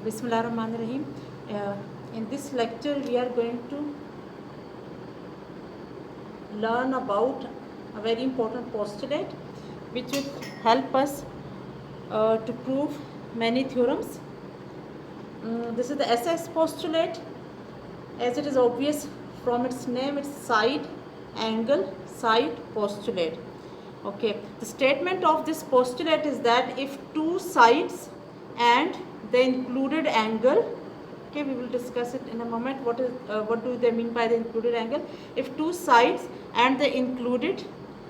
Bismillahirrahmanirrahim. In this lecture we are going to learn about a very important postulate which will help us to prove many theorems. This is the SS postulate. As it is obvious from its name, it's side angle side postulate. Okay, the statement of this postulate is that if two sides and the included angle, okay, we will discuss it in a moment, what do they mean by the included angle. If two sides and the included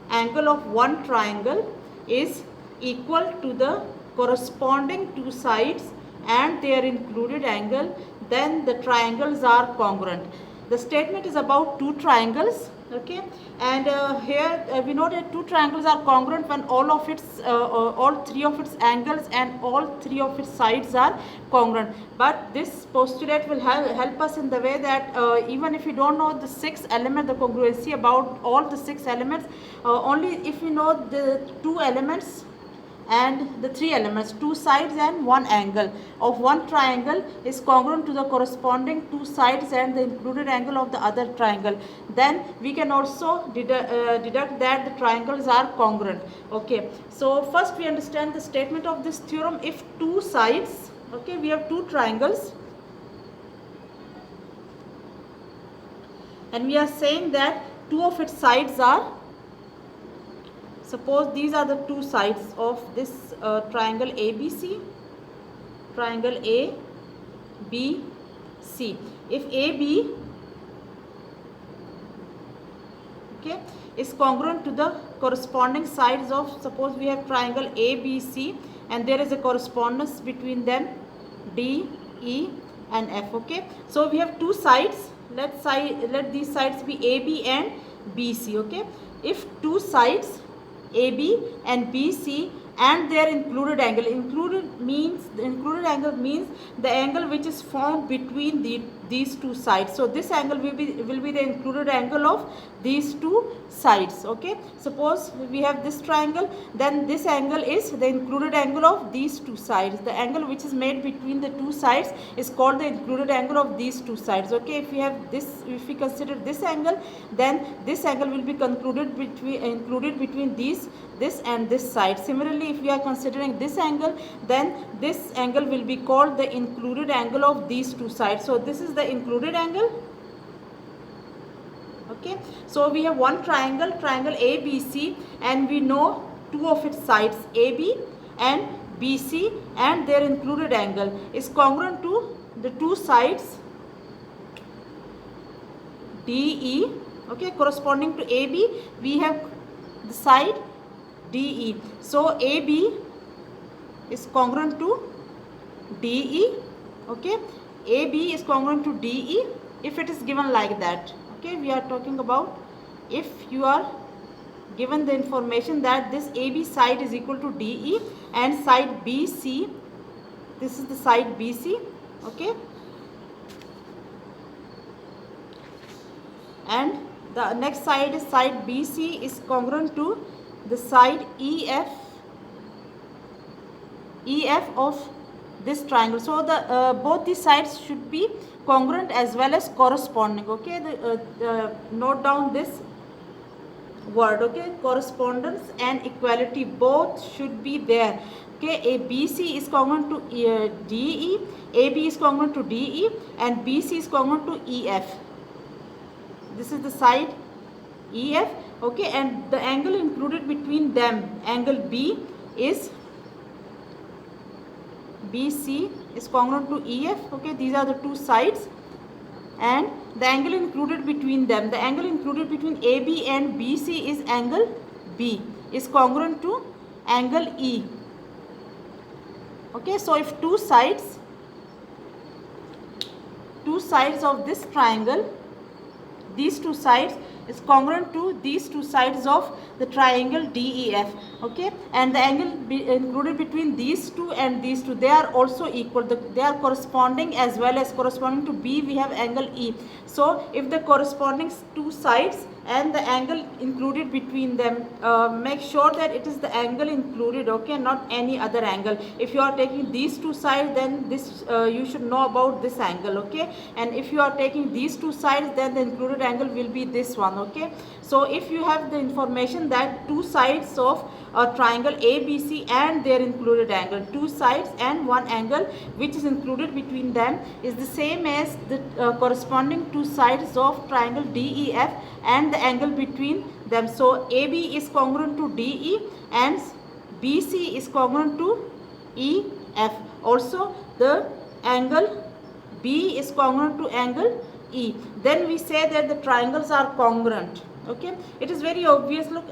angle of one triangle is equal to the corresponding two sides and their included angle, then the triangles are congruent. The statement is about two triangles, okay, and here we know that two triangles are congruent when all three of its angles and all three of its sides are congruent. But this postulate will help us in the way that even if we don't know the six elements, the congruency about all the six elements, only if we know the two elements and the three elements, two sides and one angle of one triangle is congruent to the corresponding two sides and the included angle of the other triangle, then we can also deduct that the triangles are congruent. Okay, so first we understand the statement of this theorem. If two sides, okay, we have two triangles and we are saying that two of its sides are, suppose these are the two sides of this triangle ABC, triangle ABC. If AB, okay, is congruent to the corresponding sides of, suppose we have triangle ABC and there is a correspondence between them D, E and F. Okay, so we have two sides. Let these sides be AB and BC. Okay, if two sides AB and BC and their included angle, included angle means the angle which is formed between these two sides. So this angle will be the included angle of these two sides. Okay, suppose we have this triangle, then this angle is the included angle of these two sides. The angle which is made between the two sides is called the included angle of these two sides. Okay, if we consider this angle, then this angle will be included between this and this side. Similarly, if we are considering this angle, then this angle will be called the included angle of these two sides. So this is the included angle. Okay, so we have one triangle ABC, and we know two of its sides AB and BC and their included angle is congruent to the two sides DE. Okay, corresponding to AB we have the side DE. So AB is congruent to DE. Okay, AB is congruent to DE if it is given like that. Okay, we are talking about if you are given the information that this AB side is equal to DE and side BC, this is the side BC. Okay, and the next side is side BC is congruent to the side EF of this triangle. So the both these sides should be congruent as well as corresponding. Okay, note down this word. Okay, correspondence and equality both should be there. Okay, BC is congruent to DE, AB is congruent to DE and BC is congruent to EF. This is the side EF. Okay, and the angle included between them, angle B, is BC is congruent to EF. Okay, these are the two sides and the angle included between them, the angle included between AB and BC is angle B, is congruent to angle E. Okay, so if two sides of this triangle, these two sides is congruent to these two sides of the triangle DEF. Okay, and the angle included between these two and these two, they are also equal, they are corresponding as well as corresponding to B we have angle E. So if the corresponding two sides and the angle included between them. Make sure that it is the angle included, okay, not any other angle. If you are taking these two sides, then this you should know about this angle, okay, and if you are taking these two sides, then the included angle will be this one, okay. So if you have the information that two sides of a triangle ABC and their included angle, two sides and one angle which is included between them is the same as the corresponding two sides of triangle DEF and the angle between them. So AB is congruent to DE and BC is congruent to EF. Also the angle B is congruent to angle E. Then we say that the triangles are congruent. Okay, it is very obvious. Look,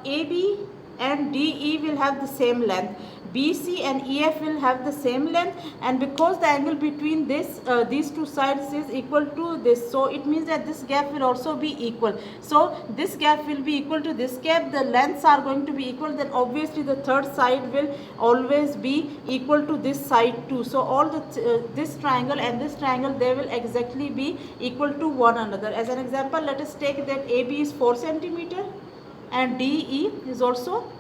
AB and DE will have the same length, BC and EF will have the same length, and because the angle between these two sides is equal to this, so it means that this gap will also be equal. So this gap will be equal to this gap, the lengths are going to be equal, then obviously the third side will always be equal to this side too. So all the this triangle and this triangle, they will exactly be equal to one another. As an example, let us take that AB is 4 centimeter and DE is also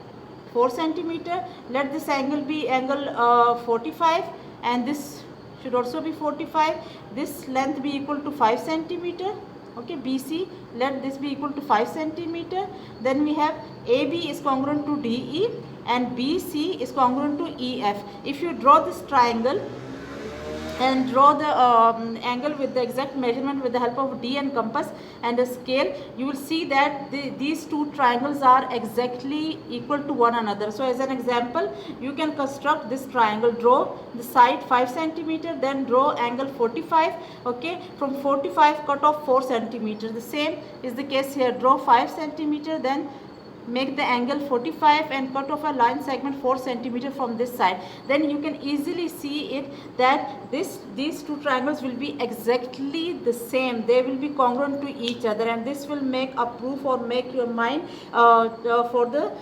4 centimeter. Let this angle be angle 45 and this should also be 45. This length be equal to 5 centimeter. Okay, BC, let this be equal to 5 centimeter. Then we have AB is congruent to DE and BC is congruent to EF. If you draw this triangle and draw the angle with the exact measurement with the help of D and compass and a scale, you will see that these two triangles are exactly equal to one another. So as an example, you can construct this triangle. Draw the side 5 centimeter, then draw angle 45. Okay, from 45 cut off 4 centimeter. The same is the case here. Draw 5 centimeter, then make the angle 45 and cut off a line segment 4 centimeter from this side. Then you can easily see it that these two triangles will be exactly the same. They will be congruent to each other, and this will make a proof or make your mind for the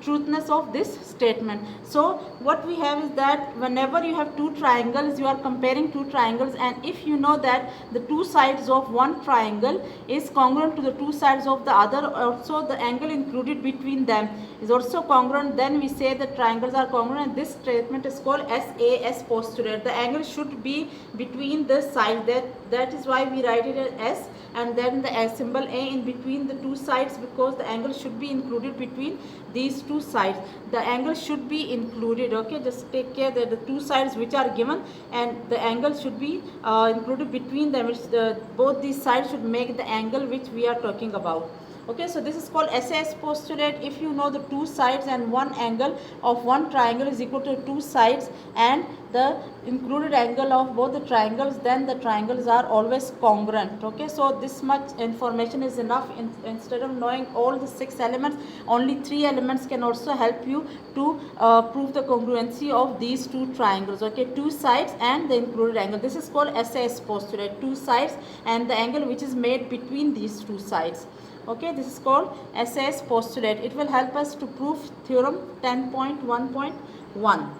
truthness of this statement. So what we have is that whenever you have two triangles, you are comparing two triangles, and if you know that the two sides of one triangle is congruent to the two sides of the other, also the angle included between them is also congruent, then we say the triangles are congruent, and this statement is called SAS postulate. The angle should be between the sides, that is why we write it as S, and then the symbol A in between the two sides, because the angle should be included between these two sides. The angle should be included. Okay, just take care that the two sides which are given and the angle should be included between them. Both these sides should make the angle which we are talking about. Okay, so this is called SAS postulate. If you know the two sides and one angle of one triangle is equal to two sides and the included angle of both the triangles, then the triangles are always congruent. Okay, so this much information is enough. Instead of knowing all the 6 elements, only 3 elements can also help you to prove the congruency of these two triangles. Okay, two sides and the included angle. This is called SAS postulate. Two sides and the angle which is made between these two sides. Okay, this is called SAS postulate. It will help us to prove theorem 10.1.1.